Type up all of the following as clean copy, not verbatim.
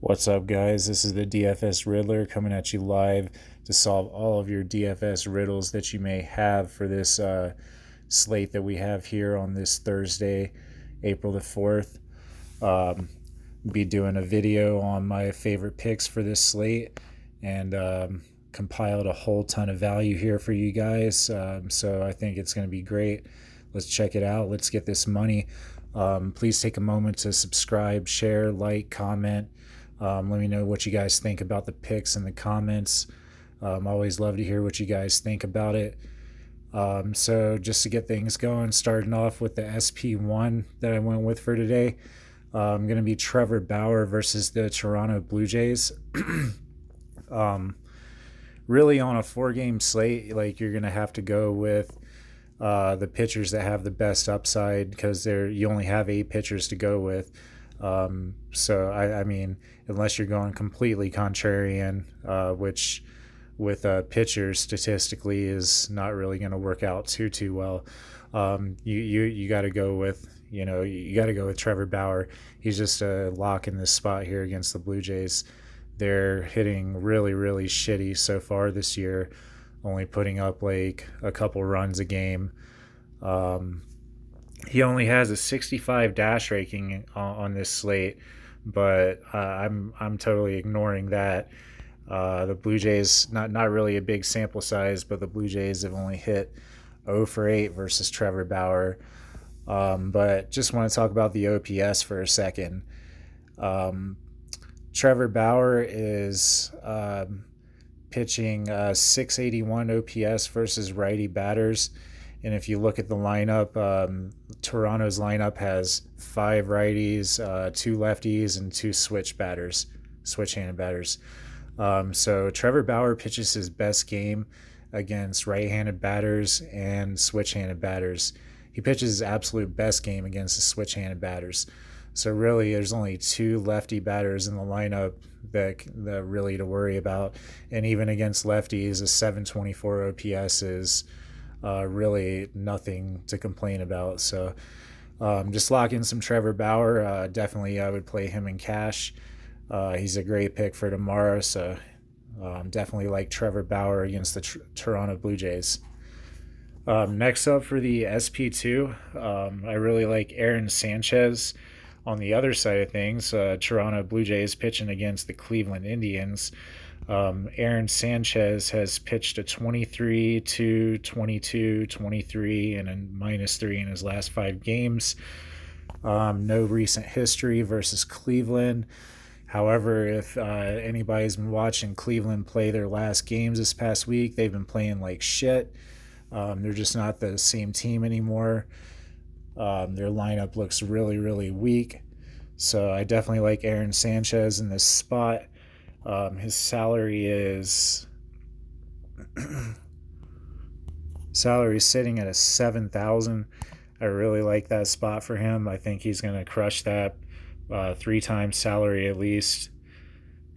What's up, guys? This is the DFS Riddler coming at you live to solve all of your DFS riddles that you may have for this slate that we have here on this Thursday, April the 4th. Be doing a video on my favorite picks for this slate and compiled a whole ton of value here for you guys. So I think it's going to be great. Let's check it out. Let's get this money. Please take a moment to subscribe, share, like, comment. Let me know what you guys think about the picks in the comments. Always love to hear what you guys think about it. So just to get things going, starting off with the SP1 that I went with for today, I'm going to be Trevor Bauer versus the Toronto Blue Jays. Really on a 4-game slate, like you're going to have to go with the pitchers that have the best upside because you only have 8 pitchers to go with. So I mean, unless you're going completely contrarian, which with pitchers statistically is not really going to work out too well. You got to go with you got to go with Trevor Bauer. He's just a lock in this spot here against the Blue Jays. They're hitting really shitty so far this year, only putting up like a couple runs a game. He only has a 65 dash rating on this slate, but I'm totally ignoring that. The Blue Jays, not really a big sample size, but the Blue Jays have only hit 0 for 8 versus Trevor Bauer. But just want to talk about the OPS for a second. Trevor Bauer is pitching 681 OPS versus righty batters. And if you look at the lineup, Toronto's lineup has 5 righties, 2 lefties, and 2 switch-handed batters. So Trevor Bauer pitches his best game against right-handed batters and switch-handed batters. He pitches his absolute best game against the switch-handed batters. So really, there's only 2 lefty batters in the lineup that really to worry about. And even against lefties, a 724 OPS is really nothing to complain about. So just lock in some Trevor Bauer. Definitely I would play him in cash. He's a great pick for tomorrow. So definitely like Trevor Bauer against the Toronto Blue Jays. Next up for the SP2, I really like Aaron Sanchez. On the other side of things, Toronto Blue Jays pitching against the Cleveland Indians. Aaron Sanchez has pitched a 23, 2, 22, 23, and a -3 in his last 5 games. No recent history versus Cleveland. However, if anybody's been watching Cleveland play their last games this past week, they've been playing like shit. They're just not the same team anymore. Their lineup looks really weak. So I definitely like Aaron Sanchez in this spot. His salary is sitting at a 7,000. I really like that spot for him. I think he's going to crush that 3 times salary at least.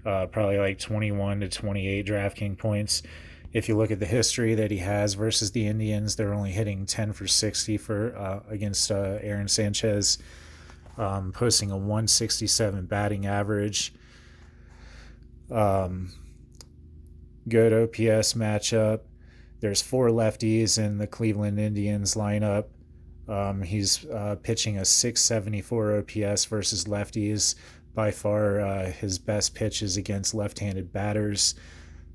Probably like 21 to 28 DraftKings points. If you look at the history that he has versus the Indians, they're only hitting 10 for 60 against Aaron Sanchez, posting a 167 batting average. Good OPS matchup. There's 4 lefties in the Cleveland Indians lineup. He's pitching a 674 OPS versus lefties. By far his best pitch is against left-handed batters,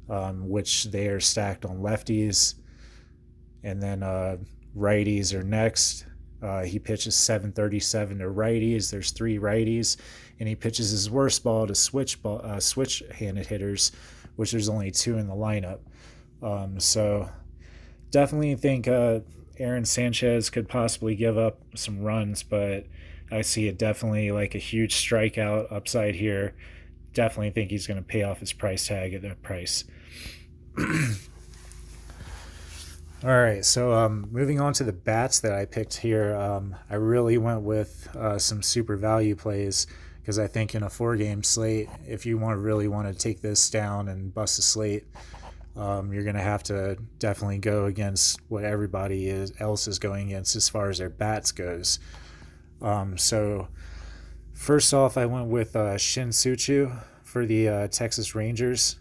which they are stacked on lefties. And then righties are next. He pitches 737 to righties. There's 3 righties, and he pitches his worst ball to switch-handed hitters, which there's only 2 in the lineup. So definitely think Aaron Sanchez could possibly give up some runs, but I see it definitely like a huge strikeout upside here. Definitely think he's going to pay off his price tag at that price. All right, so moving on to the bats that I picked here, I really went with some super value plays because I think in a 4-game slate, if you really want to take this down and bust a slate, you're going to have to definitely go against what everybody else is going against as far as their bats goes. So first off, I went with Shin Suchu for the Texas Rangers.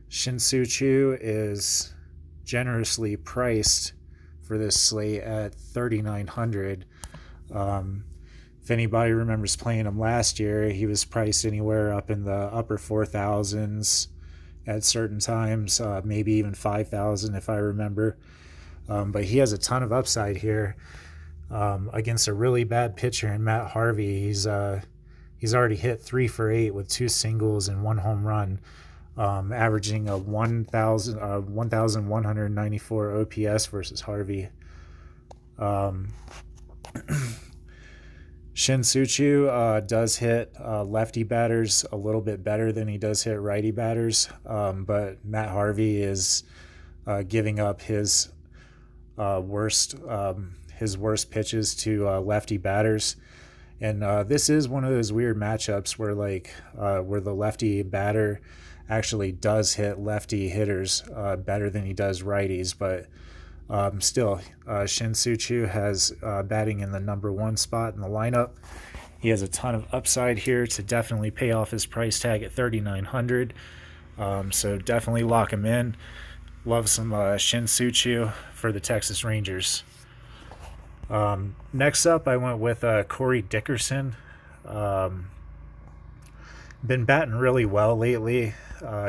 Shin-Soo Choo is generously priced for this slate at 3,900. If anybody remembers playing him last year, he was priced anywhere up in the upper 4,000s at certain times, maybe even 5,000 if I remember. But he has a ton of upside here against a really bad pitcher in Matt Harvey. He's already hit 3 for 8 with 2 singles and 1 home run, averaging a 1,194 OPS versus Harvey. Shin-Soo Choo does hit lefty batters a little bit better than he does hit righty batters, but Matt Harvey is giving up his worst pitches to lefty batters, and this is one of those weird matchups where where the lefty batter actually does hit lefty hitters better than he does righties, but still, Shin-Soo Choo has batting in the number 1 spot in the lineup. He has a ton of upside here to definitely pay off his price tag at 3,900. So definitely lock him in. Love some Shin-Soo Choo for the Texas Rangers. Next up, I went with Corey Dickerson. Been batting really well lately.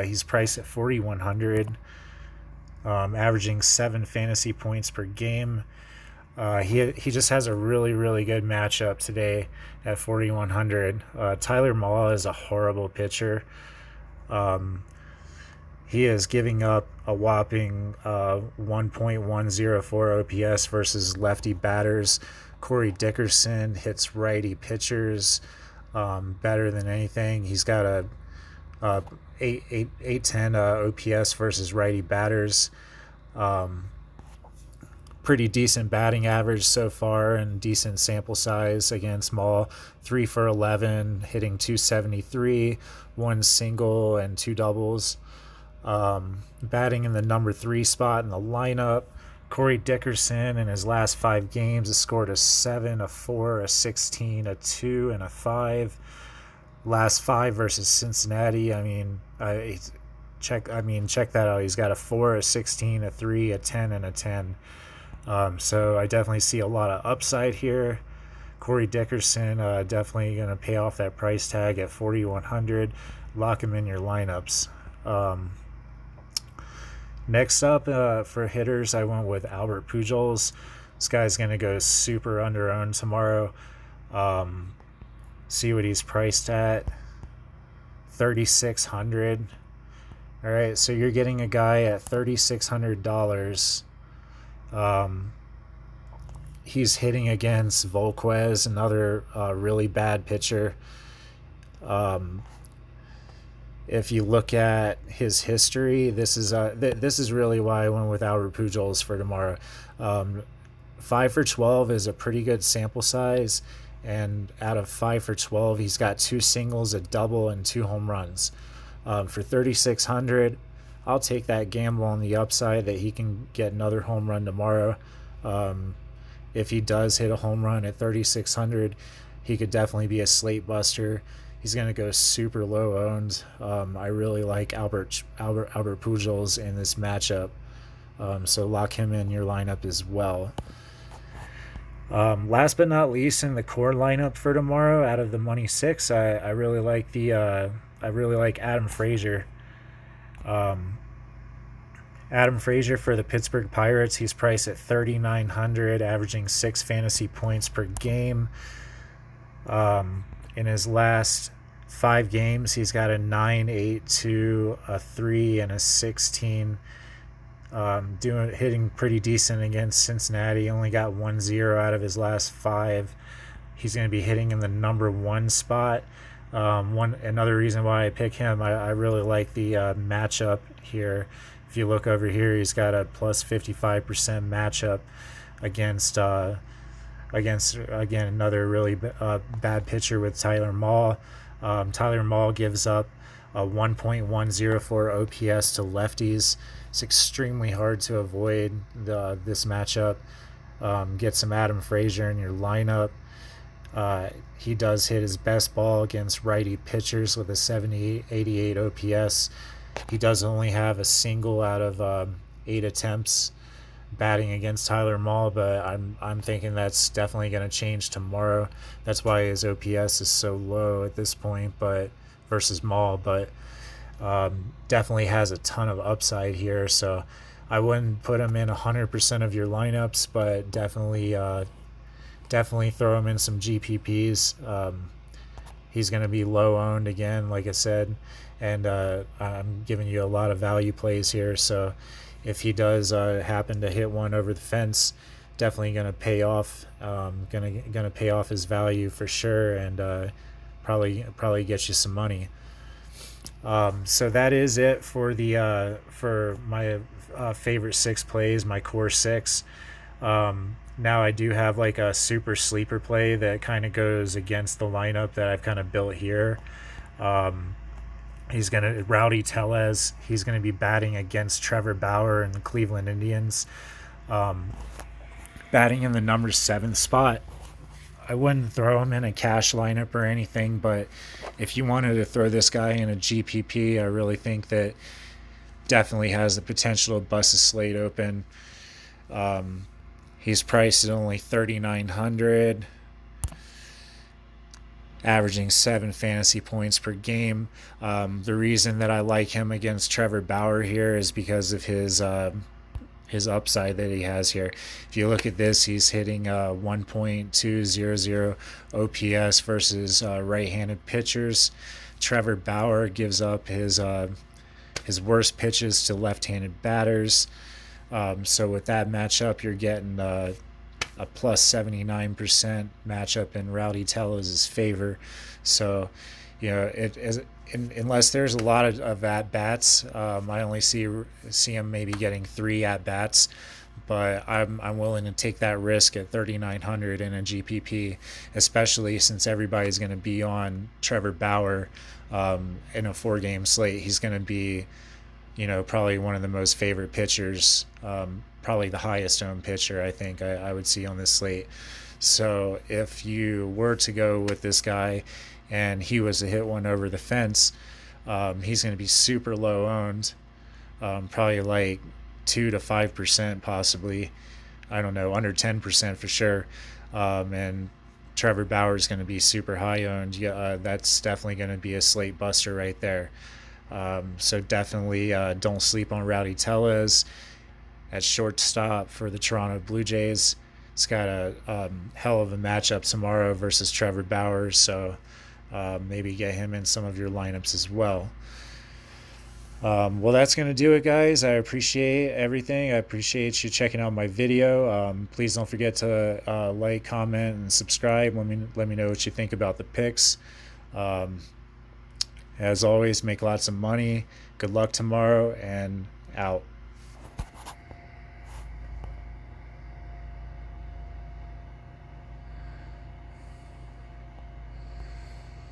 He's priced at 4,100. Averaging 7 fantasy points per game. He just has a really good matchup today at 4,100. Tyler Mahle is a horrible pitcher. He is giving up a whopping 1.104 OPS versus lefty batters. Corey Dickerson hits righty pitchers better than anything. He's got a 810 OPS versus righty batters. Pretty decent batting average so far and decent sample size against Mahle. 3 for 11, hitting 273, 1 single and 2 doubles. Batting in the number 3 spot in the lineup. Corey Dickerson in his last 5 games has scored a 7, a 4, a 16, a 2, and a 5. Last 5 versus Cincinnati. Check that out. He's got a 4, a 16, a 3, a 10, and a 10. So I definitely see a lot of upside here. Corey Dickerson definitely going to pay off that price tag at 4,100. Lock him in your lineups. Next up for hitters, I went with Albert Pujols. This guy's going to go super under-owned tomorrow. See what he's priced at. 3,600. All right, so you're getting a guy at $3,600. He's hitting against Volquez, another really bad pitcher. If you look at his history, this is really why I went with Albert Pujols for tomorrow. 5 for 12 is a pretty good sample size, and out of 5 for 12, he's got 2 singles, a double, and 2 home runs. For 3,600, I'll take that gamble on the upside that he can get another home run tomorrow. If he does hit a home run at 3,600, he could definitely be a slate buster. He's going to go super low owned. I really like Albert Pujols in this matchup. So lock him in your lineup as well. Last but not least, in the core lineup for tomorrow, out of the money 6, I really like Adam Frazier. Adam Frazier for the Pittsburgh Pirates. He's priced at 3,900, averaging 6 fantasy points per game. In his last 5 games, he's got a 9, 8, 2, a 3, and a 16. Hitting pretty decent against Cincinnati. Only got 1-0 out of his last 5. He's going to be hitting in the number 1 spot. Another reason why I pick him, I really like the matchup here. If you look over here, he's got a plus 55% matchup against again another really bad pitcher with Tyler Mahle. Tyler Mahle gives up a 1.104 OPS to lefties. It's extremely hard to avoid this matchup. Get some Adam Frazier in your lineup. He does hit his best ball against righty pitchers with a 88 OPS. He does only have a single out of 8 attempts batting against Tyler Mahle, but I'm thinking that's definitely going to change tomorrow. That's why his OPS is so low at this point, but versus Mahle, but definitely has a ton of upside here. So I wouldn't put him in 100% of your lineups, but definitely throw him in some GPPs. He's going to be low owned again, like I said, and I'm giving you a lot of value plays here. So if he does happen to hit one over the fence, definitely going to pay off. Gonna pay off his value for sure, and probably get you some money. So that is it for my favorite 6 plays, my core 6. Now I do have like a super sleeper play that kind of goes against the lineup that I've kind of built here. Rowdy Tellez. He's gonna be batting against Trevor Bauer and the Cleveland Indians, batting in the number 7 spot. I wouldn't throw him in a cash lineup or anything, but if you wanted to throw this guy in a GPP, I really think that definitely has the potential to bust a slate open. He's priced at only $3,900, averaging 7 fantasy points per game. The reason that I like him against Trevor Bauer here is because of his upside that he has here. If you look at this, he's hitting 1.200 OPS versus right-handed pitchers. Trevor Bauer gives up his worst pitches to left-handed batters. So with that matchup, you're getting a plus 79% matchup in Rowdy Tellez's favor. So, unless there's a lot of at bats, I only see him maybe getting 3 at bats, but I'm willing to take that risk at 3,900 in a GPP, especially since everybody's going to be on Trevor Bauer in a 4-game slate. He's going to be, probably one of the most favorite pitchers, probably the highest owned pitcher I think I would see on this slate. So if you were to go with this guy and he was to hit one over the fence, he's going to be super low owned, probably like 2 to 5% possibly. I don't know, under 10% for sure. And Trevor Bauer is going to be super high owned. Yeah, that's definitely going to be a slate buster right there. So definitely don't sleep on Rowdy Tellez at shortstop for the Toronto Blue Jays. It's got a hell of a matchup tomorrow versus Trevor Bauer, so maybe get him in some of your lineups as well. Well, that's going to do it, guys. I appreciate everything. I appreciate you checking out my video. Please don't forget to like, comment, and subscribe. Let me know what you think about the picks. As always, make lots of money. Good luck tomorrow, and out.